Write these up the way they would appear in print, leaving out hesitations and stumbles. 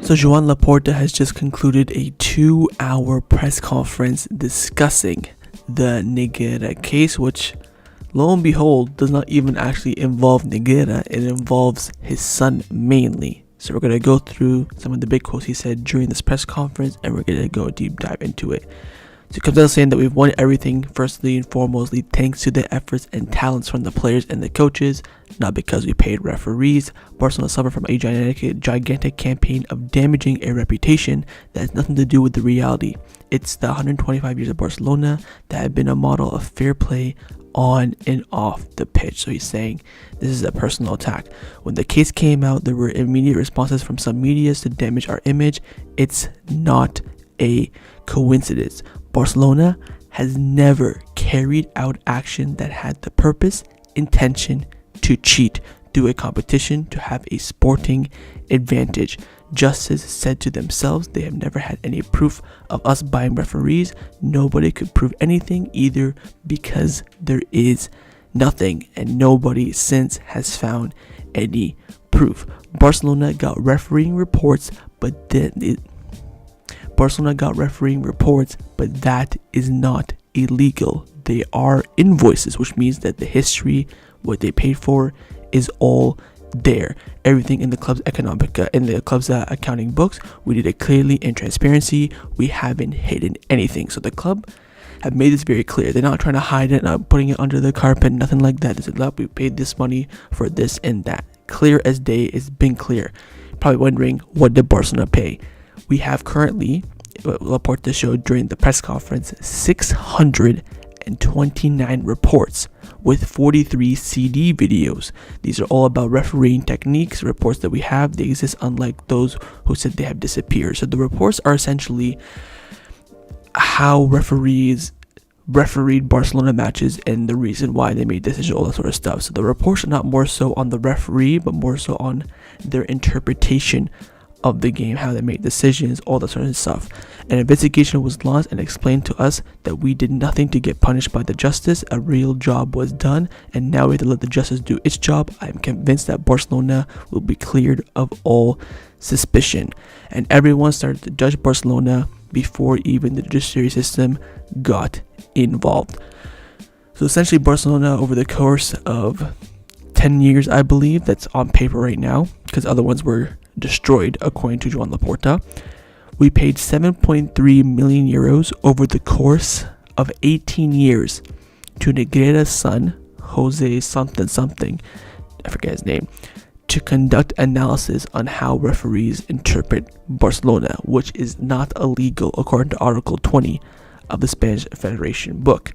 So Joan Laporta has just concluded a 2-hour press conference discussing the Negreira case, which, lo and behold, does not even actually involve Negreira. It involves his son mainly. So we're going to go through some of the big quotes he said during this press conference, and we're going to go deep dive into it. So it comes out saying that we've won everything, firstly and foremostly, thanks to the efforts and talents from the players and the coaches, not because we paid referees. Barcelona suffered from a gigantic campaign of damaging a reputation that has nothing to do with the reality. It's the 125 years of Barcelona that have been a model of fair play on and off the pitch. So he's saying this is a personal attack. When the case came out, there were immediate responses from some media to damage our image. It's not a coincidence. Barcelona has never carried out action that had the purpose, intention to cheat through a competition to have a sporting advantage. Justice said to themselves they have never had any proof of us buying referees. Nobody could prove anything either because there is nothing, and nobody since has found any proof. Barcelona got refereeing reports, but that is not illegal. They are invoices, which means that the history, what they paid for, is all there. Everything in the club's accounting books, we did it clearly in transparency. We haven't hidden anything. So the club have made this very clear. They're not trying to hide it, not putting it under the carpet, nothing like that. They said, look, we paid this money for this and that. Clear as day. It's been clear. Probably wondering, what did Barcelona pay? We have currently, Laporta showed during the press conference, 629 reports with 43 CD videos. These are all about refereeing techniques, reports that we have. They exist, unlike those who said they have disappeared. So the reports are essentially how referees refereed Barcelona matches and the reason why they made decisions, all that sort of stuff. So the reports are not more so on the referee, but more so on their interpretation of the game, how they made decisions, all that sort of stuff. An investigation was launched and explained to us that we did nothing to get punished by the justice. A real job was done, and now we have to let the justice do its job. I am convinced that Barcelona will be cleared of all suspicion. And everyone started to judge Barcelona before even the judiciary system got involved. So essentially, Barcelona, over the course of 10 years, I believe, that's on paper right now, because other ones were destroyed according to Joan Laporta, we paid 7.3 million euros over the course of 18 years to Negreira's son, Jose something, I forget his name, to conduct analysis on how referees interpret Barcelona, which is not illegal according to Article 20 of the Spanish Federation book.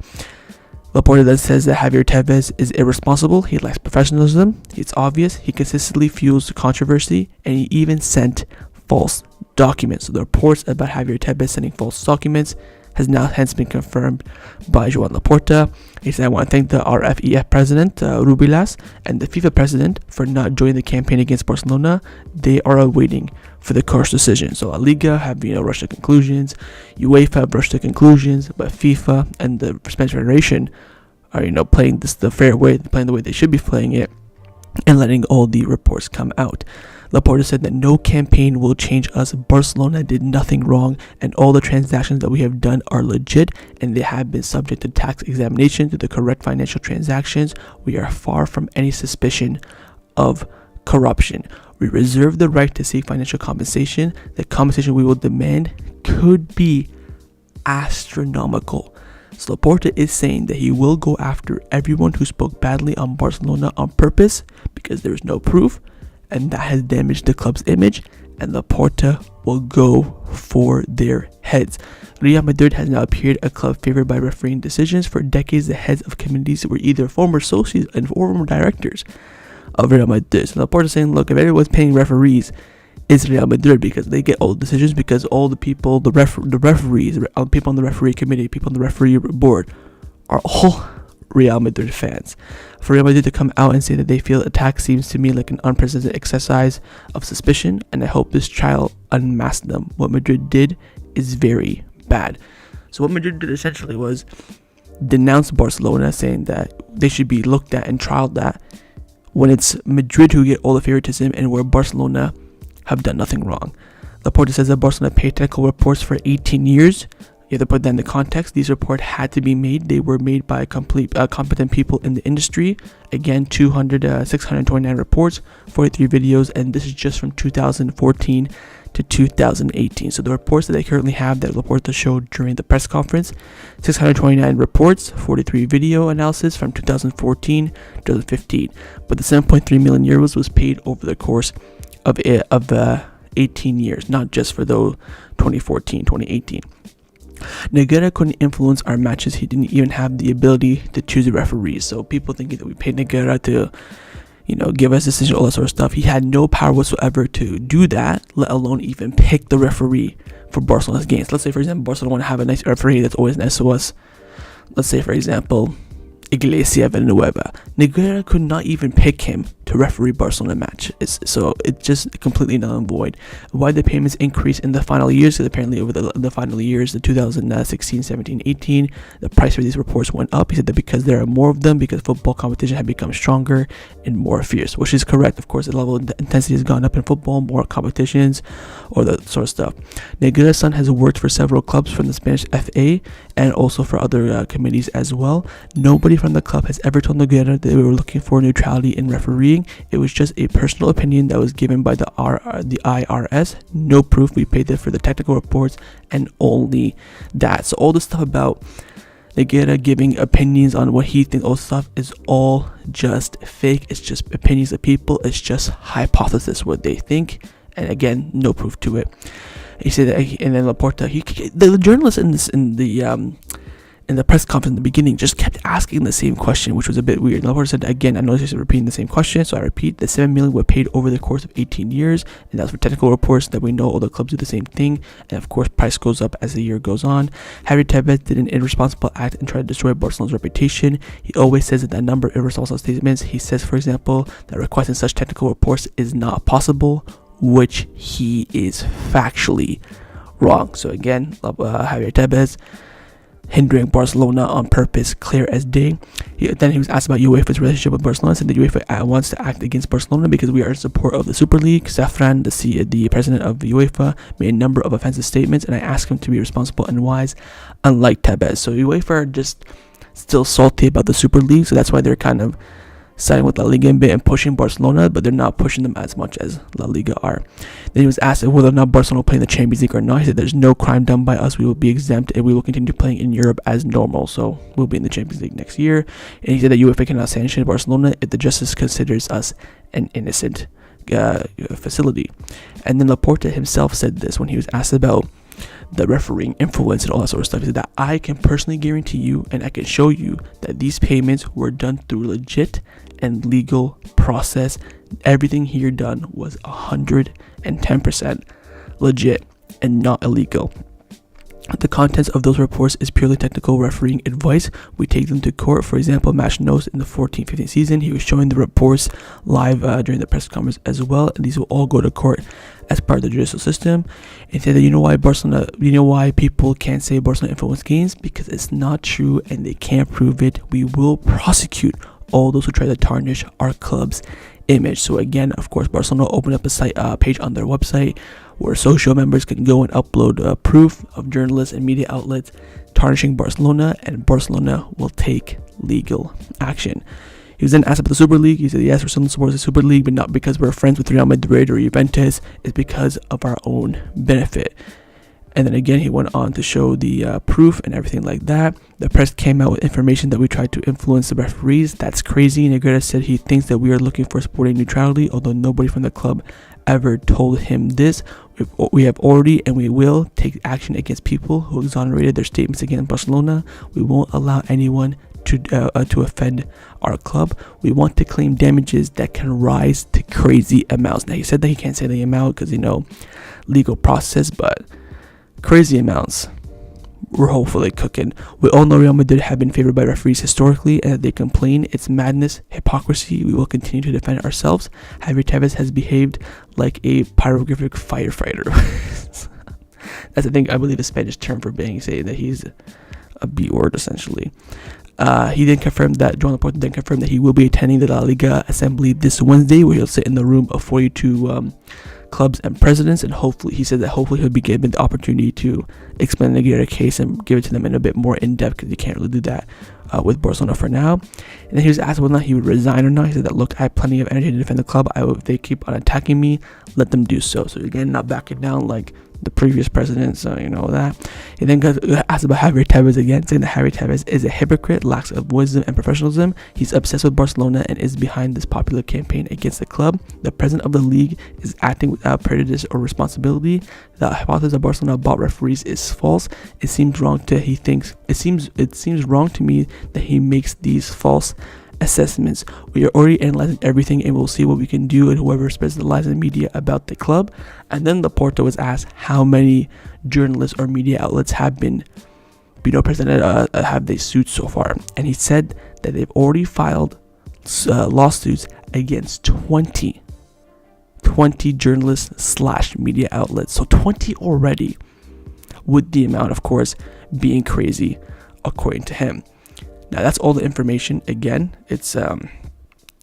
Laporta then says that Javier Tebas is irresponsible, he lacks professionalism, it's obvious, he consistently fuels controversy, and he even sent false documents. So the reports about Javier Tebas sending false documents has now hence been confirmed by Joan Laporta. He said, I want to thank the RFEF president, Rubilas, and the FIFA president for not joining the campaign against Barcelona. They are awaiting for the court's decision. So La Liga have, rushed to conclusions, UEFA have rushed to conclusions, but FIFA and the Spanish Federation are, playing this the fair way, playing the way they should be playing it, and letting all the reports come out. Laporta said that no campaign will change us. Barcelona did nothing wrong, and all the transactions that we have done are legit, and they have been subject to tax examination to the correct financial transactions. We are far from any suspicion of corruption. We reserve the right to seek financial compensation. The compensation we will demand could be astronomical. So Laporta is saying that he will go after everyone who spoke badly on Barcelona on purpose because there is no proof, and that has damaged the club's image, and Laporta will go for their heads. Real Madrid has now appeared a club favored by refereeing decisions. For decades, the heads of committees were either former associates and former directors of Real Madrid. So Laporta is saying, look, if everyone's paying referees, it's Real Madrid because they get all the decisions, because all the people, the referees, people on the referee committee, people on the referee board are all Real Madrid fans. For Real Madrid to come out and say that they feel attack seems to me like an unprecedented exercise of suspicion, and I hope this trial unmasks them. What Madrid did is very bad. So what Madrid did essentially was denounce Barcelona, saying that they should be looked at and trialed at when it's Madrid who get all the favoritism and where Barcelona have done nothing wrong. Laporta says that Barcelona paid technical reports for 18 years. You have to put that in the context. These reports had to be made. They were made by competent people in the industry. Again, 629 reports, 43 videos, and this is just from 2014 to 2018. So the reports that they currently have that Laporta showed during the press conference, 629 reports, 43 video analysis from 2014 to 2015. But the 7.3 million euros was paid over the course of 18 years, not just for the 2014, 2018. Negreira couldn't influence our matches. He didn't even have the ability to choose the referees. So people thinking that we paid Negreira to, give us decision, all that sort of stuff. He had no power whatsoever to do that, let alone even pick the referee for Barcelona's games. Let's say, for example, Barcelona want to have a nice referee that's always nice to us. Let's say, for example, Iglesias Villanueva. Negreira could not even pick him to referee Barcelona match. So it's just completely null and void. Why the payments increased in the final years? Because apparently over the final years, the 2016, 17, 18, the price for these reports went up. He said that because there are more of them, because football competition had become stronger and more fierce, which is correct. Of course, the level of intensity has gone up in football, more competitions, or that sort of stuff. Negreira's son has worked for several clubs from the Spanish FA and also for other committees as well. Nobody from the club has ever told Negreira that they were looking for neutrality in refereeing. It was just a personal opinion that was given by the IRS. No proof. We paid it for the technical reports and only that. So all this stuff about Negreira giving opinions on what he thinks, all stuff is all just fake. It's just opinions of people. It's just hypothesis, what they think. And again, no proof to it. He said that, and then Laporta, the journalist in the press conference in the beginning just kept asking the same question, which was a bit weird. Laporta said, again, I noticed you're repeating the same question, so I repeat, the 7 million were paid over the course of 18 years, and that's for technical reports that we know all the clubs do the same thing, and of course price goes up as the year goes on. Javier Tebas did an irresponsible act and tried to destroy Barcelona's reputation. He always says that number of irresponsible statements. He says, for example, that requesting such technical reports is not possible, which he is factually wrong. So again, Javier Tebas hindering Barcelona on purpose, clear as day. Then he was asked about UEFA's relationship with Barcelona, said that UEFA wants to act against Barcelona because we are in support of the Super League. Safran, the president of UEFA, made a number of offensive statements, and I asked him to be responsible and wise, unlike Tebas. So UEFA are just still salty about the Super League, so that's why they're kind of siding with La Liga a bit and pushing Barcelona, but they're not pushing them as much as La Liga are. Then he was asked whether or not Barcelona will play in the Champions League or not. He said there's no crime done by us. We will be exempt and we will continue playing in Europe as normal. So we'll be in the Champions League next year. And he said that UEFA cannot sanction Barcelona if the justice considers us an innocent facility. And then Laporta himself said this when he was asked about the refereeing influence and all that sort of stuff. He said that I can personally guarantee you and I can show you that these payments were done through legit and legal process. Everything here done was 110% legit and not illegal. The contents of those reports is purely technical refereeing advice. We take them to court. For example, Match Notes in the 14-15 season, he was showing the reports live during the press conference as well, and these will all go to court as part of the judicial system. And say that you know why people can't say Barcelona influenced games? Because it's not true and they can't prove it. We will prosecute all those who try to tarnish our club's image. So again, of course, Barcelona opened up a page on their website where social members can go and upload proof of journalists and media outlets tarnishing Barcelona, and Barcelona will take legal action. He was then asked about the Super League. He said, yes, we're still in support of the Super League, but not because we're friends with Real Madrid or Juventus. It's because of our own benefit. And then again, he went on to show the proof and everything like that. The press came out with information that we tried to influence the referees. That's crazy. Negreira said he thinks that we are looking for sporting neutrality, although nobody from the club ever told him this. We have already and we will take action against people who exonerated their statements against Barcelona. We won't allow anyone to offend our club. We want to claim damages that can rise to crazy amounts. Now, he said that he can't say the amount because, legal process, but crazy amounts. We're hopefully cooking. We all know Real Madrid have been favored by referees historically, and that they complain. It's madness, hypocrisy. We will continue to defend ourselves. Javier Tebas has behaved like a pyrographic firefighter. That's I believe a Spanish term for saying that he's a B word essentially. He then confirmed that Joan Laporta then confirmed that he will be attending the La Liga assembly this Wednesday, where he'll sit in the room of 42 clubs and presidents, and hopefully he said that hopefully he'll be given the opportunity to explain the Negreira case and give it to them in a bit more in depth, because you can't really do that with Barcelona for now. And then he was asked whether or not he would resign or not. He said that, look, I have plenty of energy to defend the club. If they keep on attacking me, let them do so. So again, not backing down like the previous president, so you know that. He then got asked about Javier Tebas again, saying that Javier Tebas is a hypocrite, lacks of wisdom and professionalism. He's obsessed with Barcelona and is behind this popular campaign against the club. The president of the league is acting without prejudice or responsibility. The hypothesis that Barcelona bought referees is false. It seems wrong to wrong to me that he makes these false assessments. We are already analyzing everything, and we'll see what we can do, and whoever spreads the lies in the media about the club. And then Laporta was asked how many journalists or media outlets have been presented, have they sued so far, and he said that they've already filed lawsuits against 20 journalists / media outlets. So 20 already, with the amount, of course, being crazy according to him. Now that's all the information. Again, it's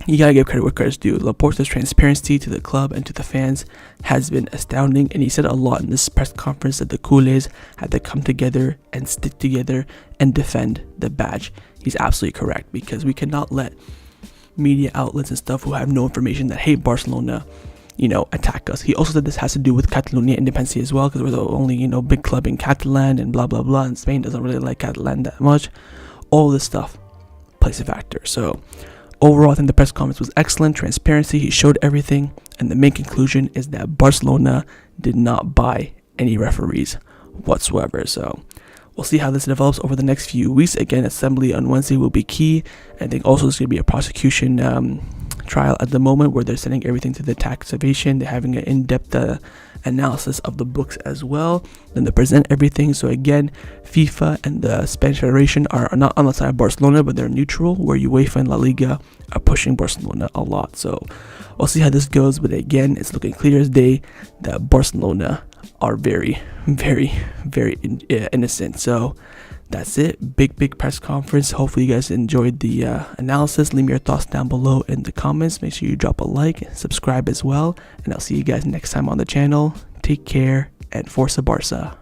you gotta give credit where credit's due. Laporta's transparency to the club and to the fans has been astounding, and he said a lot in this press conference that the culés had to come together and stick together and defend the badge. He's absolutely correct, because we cannot let media outlets and stuff who have no information that hate Barcelona, attack us. He also said this has to do with Catalonia independence as well, because we're the only, big club in Catalan and blah blah blah, and Spain doesn't really like Catalan that much. All this stuff plays a factor. So overall, I think the press conference was excellent. Transparency, he showed everything, and the main conclusion is that Barcelona did not buy any referees whatsoever. So we'll see how this develops over the next few weeks. Again, assembly on Wednesday will be key. I think also there's going to be a prosecution trial at the moment, where they're sending everything to the tax evasion. They're having an in-depth analysis of the books as well. Then they present everything. So again, FIFA and the Spanish Federation are not on the side of Barcelona, but they're neutral, where UEFA and La Liga are pushing Barcelona a lot. So we'll see how this goes, but again, it's looking clear as day that Barcelona are very, very, very innocent. So that's it. Big press conference. Hopefully you guys enjoyed the analysis. Leave me your thoughts down below in the comments. Make sure you drop a like, subscribe as well, and I'll see you guys next time on the channel. Take care, and Forza Barça.